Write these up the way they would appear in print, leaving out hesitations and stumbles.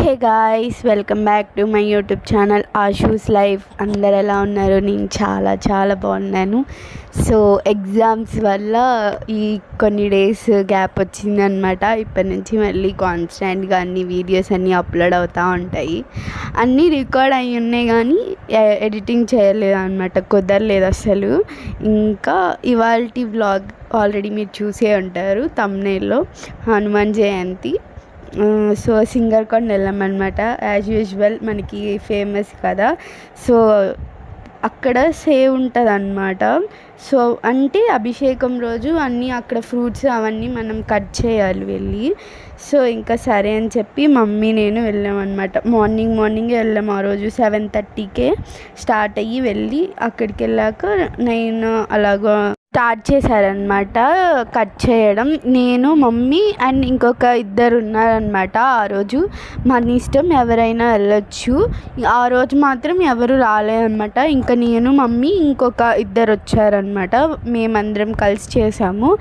Hey guys, welcome back to my YouTube channel Ashu's life. అందరు ఎలా ఉన్నారు? నేను చాలా చాలా బాగున్నాను. సో ఎగ్జామ్స్ వల్ల ఈ కొన్ని డేస్ గ్యాప్ వచ్చిందనమాట. ఇప్పటి నుంచి మళ్ళీ కాన్స్టెంట్గా అన్ని వీడియోస్ అన్నీ అప్లోడ్ అవుతూ ఉంటాయి. అన్నీ రికార్డ్ అయి ఉన్నాయి కానీ ఎడిటింగ్ చేయలేదు అనమాట, కుదరలేదు అసలు. ఇంకా ఇవాల్టి వ్లాగ్ ఆల్రెడీ మీరు చూసే ఉంటారు థంబ్నెయిల్లో, హనుమాన్ జయంతి. సో సింగర్ కొండ వెళ్ళామన్నమాట. యాజ్ యూజువల్ మనకి ఫేమస్ కదా, సో అక్కడ సేవ్ ఉంటుంది అన్నమాట. సో అంటే అభిషేకం రోజు అన్నీ అక్కడ ఫ్రూట్స్ అవన్నీ మనం కట్ చేయాలి వెళ్ళి. సో ఇంకా సరే అని చెప్పి మమ్మీ నేను వెళ్ళామన్నమాట. మార్నింగే వెళ్ళాము. ఆ రోజు 7:30కే స్టార్ట్ అయ్యి వెళ్ళి అక్కడికి వెళ్ళాక 9 అలాగా స్టార్ట్ చేశారనమాట కట్ చేయడం. నేను, మమ్మీ అండ్ ఇంకొక ఇద్దరు ఉన్నారనమాట. ఆ రోజు మన ఇష్టం, ఎవరైనా వెళ్ళొచ్చు. ఆ రోజు మాత్రం ఎవరు రాలేదన్నమాట. ఇంకా నేను, మమ్మీ, ఇంకొక ఇద్దరు వచ్చారనమాట. మేమందరం కలిసి చేసాము.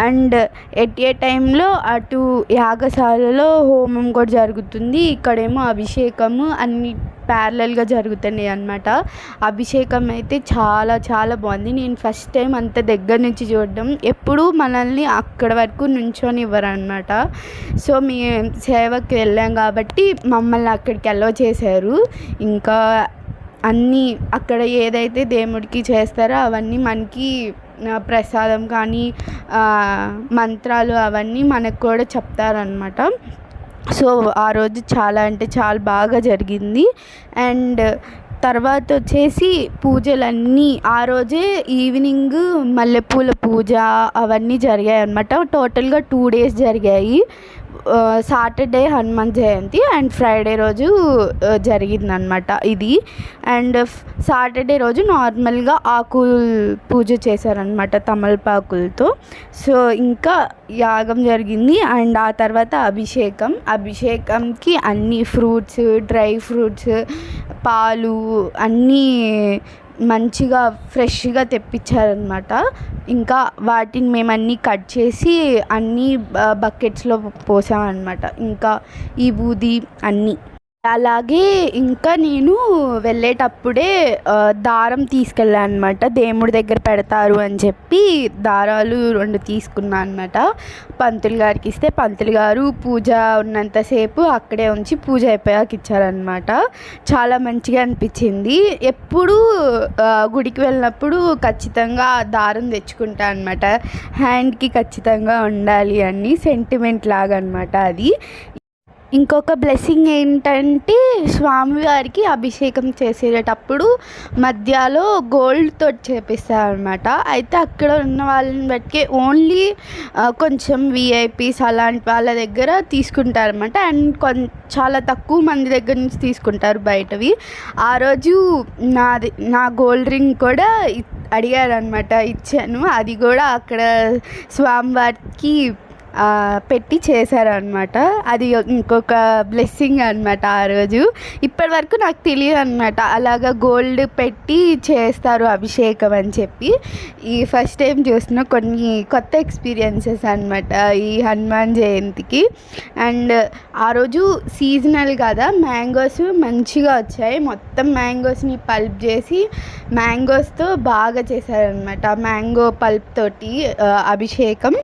అండ్ ఎట్ ఏ టైంలో అటు యాగశాలలో హోమం కూడా జరుగుతుంది, ఇక్కడేమో అభిషేకము, అన్ని ప్యారలల్గా జరుగుతున్నాయి అన్నమాట. అభిషేకం అయితే చాలా చాలా బాగుంది. నేను ఫస్ట్ టైం అంత దగ్గర నుంచి చూడడం. ఎప్పుడూ మనల్ని అక్కడ వరకు నుంచొని ఇవ్వరు అనమాట. సో మేము సేవకి వెళ్ళాం కాబట్టి మమ్మల్ని అక్కడికి అలౌ చేశారు. ఇంకా అన్నీ అక్కడ ఏదైతే దేవుడికి చేస్తారో అవన్నీ మనకి ప్రసాదం కానీ మంత్రాలు అవన్నీ మనకు కూడా చెప్తారనమాట. సో ఆ రోజు చాలా అంటే చాలా బాగా జరిగింది. అండ్ తర్వాత వచ్చేసి పూజలన్నీ ఆ రోజే ఈవినింగ్ మల్లెపూల పూజ అవన్నీ జరిగాయి అన్నమాట. టోటల్గా 2 days జరిగాయి. Saturday Hanuman Jayanti and Friday రోజు జరిగిందనమాట ఇది. అండ్ సాటర్డే రోజు నార్మల్గా ఆకులు పూజ చేశారనమాట తమలపాకులతో. సో ఇంకా యాగం జరిగింది. అండ్ ఆ తర్వాత అభిషేకంకి అన్ని ఫ్రూట్స్, డ్రై ఫ్రూట్స్, పాలు అన్నీ మంచిగా ఫ్రెష్గా తెప్పించారనమాట. ఇంకా వాటిని మేము అన్నీ కట్ చేసి అన్నీ బకెట్స్లో పోసామన్నమాట. ఇంకా ఈ బూది అన్నీ. అలాగే ఇంకా నేను వెళ్ళేటప్పుడే దారం తీసుకెళ్ళాను అనమాట. దేవుడి దగ్గర పెడతారు అని చెప్పి దారాలు 2 తీసుకున్నాను అనమాట. పంతులు గారికి ఇస్తే పంతులు గారు పూజ ఉన్నంతసేపు అక్కడే ఉంచి పూజ అయిపోయాక ఇచ్చారనమాట. చాలా మంచిగా అనిపించింది. ఎప్పుడూ గుడికి వెళ్ళినప్పుడు ఖచ్చితంగా దారం తెచ్చుకుంటా అనమాట. హ్యాండ్కి ఖచ్చితంగా ఉండాలి అని సెంటిమెంట్ లాగా అనమాట అది. ఇంకొక బ్లెస్సింగ్ ఏంటంటే స్వామివారికి అభిషేకం చేసేటప్పుడు మధ్యలో గోల్డ్తో చేపిస్తారనమాట. అయితే అక్కడ ఉన్న వాళ్ళని బట్టి ఓన్లీ కొంచెం విఐపీస్ అలాంటి వాళ్ళ దగ్గర తీసుకుంటారనమాట. అండ్ చాలా తక్కువ మంది దగ్గర నుంచి తీసుకుంటారు బయటవి. ఆ రోజు నా గోల్డ్ రింగ్ కూడా అడిగారనమాట, ఇచ్చాను. అది కూడా అక్కడ స్వామివారికి పెట్టి చేశారనమాట. అది ఇంకొక బ్లెస్సింగ్ అనమాట. ఆ రోజు ఇప్పటి వరకు నాకు తెలియదు అనమాట అలాగా గోల్డ్ పెట్టి చేస్తారు అభిషేకం అని చెప్పి. ఈ ఫస్ట్ టైం చూసిన కొన్ని కొత్త ఎక్స్పీరియన్సెస్ అనమాట ఈ హనుమాన్ జయంతికి. అండ్ ఆ రోజు సీజనల్ కదా, మ్యాంగోస్ మంచిగా వచ్చాయి. మొత్తం మ్యాంగోస్ని పల్ప్ చేసి మ్యాంగోస్తో బాగా చేశారనమాట. మ్యాంగో పల్ప్ తోటి అభిషేకం.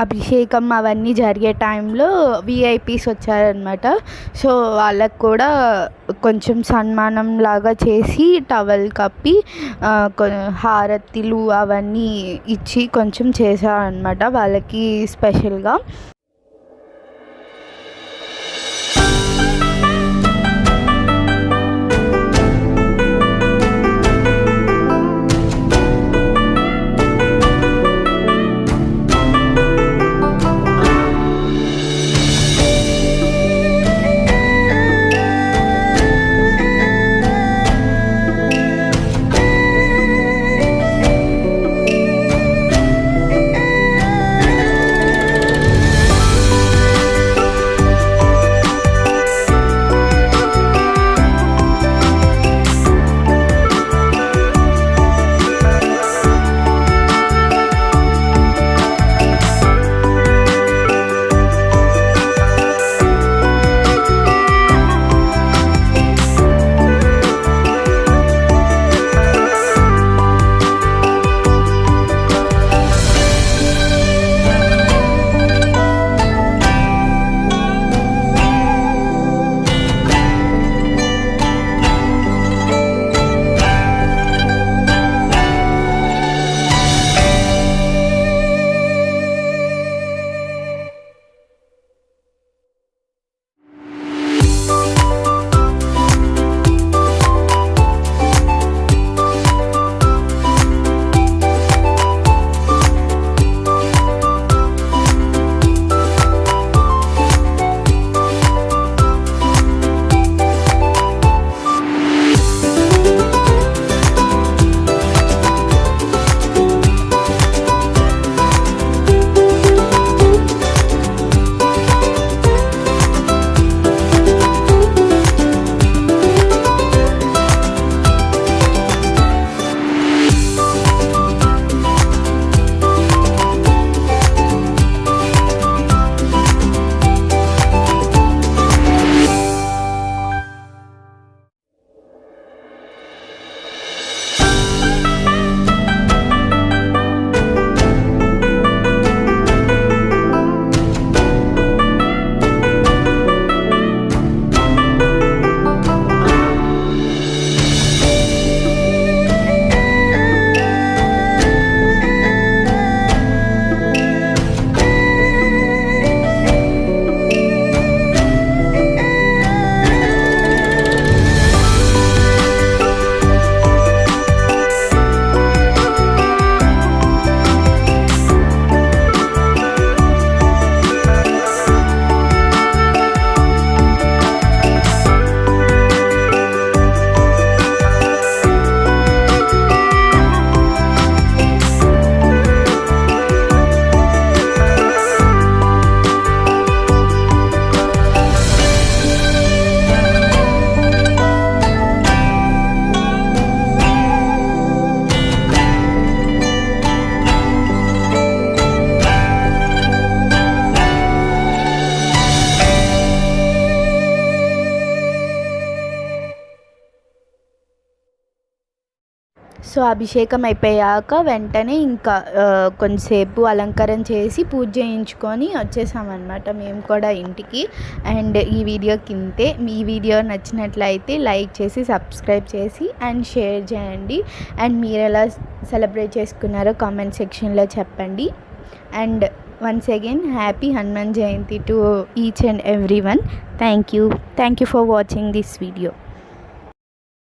అభిషేకం అవన్నీ జరిగే టైంలో విఐపీస్ వచ్చారనమాట. సో వాళ్ళకు కూడా కొంచెం సన్మానం లాగా చేసి టవల్ కప్పి హారతిలు అవన్నీ ఇచ్చి కొంచెం చేశారనమాట వాళ్ళకి స్పెషల్గా. సో అభిషేకం అయిపోయాక వెంటనే ఇంకా కొంచెంసేపు అలంకరణ చేసి పూజ చేయించుకొని వచ్చేసామన్నమాట మేము కూడా ఇంటికి. అండ్ ఈ వీడియోకి ఇంతే. మీ వీడియో నచ్చినట్లయితే లైక్ చేసి సబ్స్క్రైబ్ చేసి అండ్ షేర్ చేయండి. అండ్ మీరు ఎలా సెలబ్రేట్ చేసుకున్నారో కామెంట్ సెక్షన్లో చెప్పండి. And once again happy Hanuman Jayanti to each and everyone. Thank you for watching this video.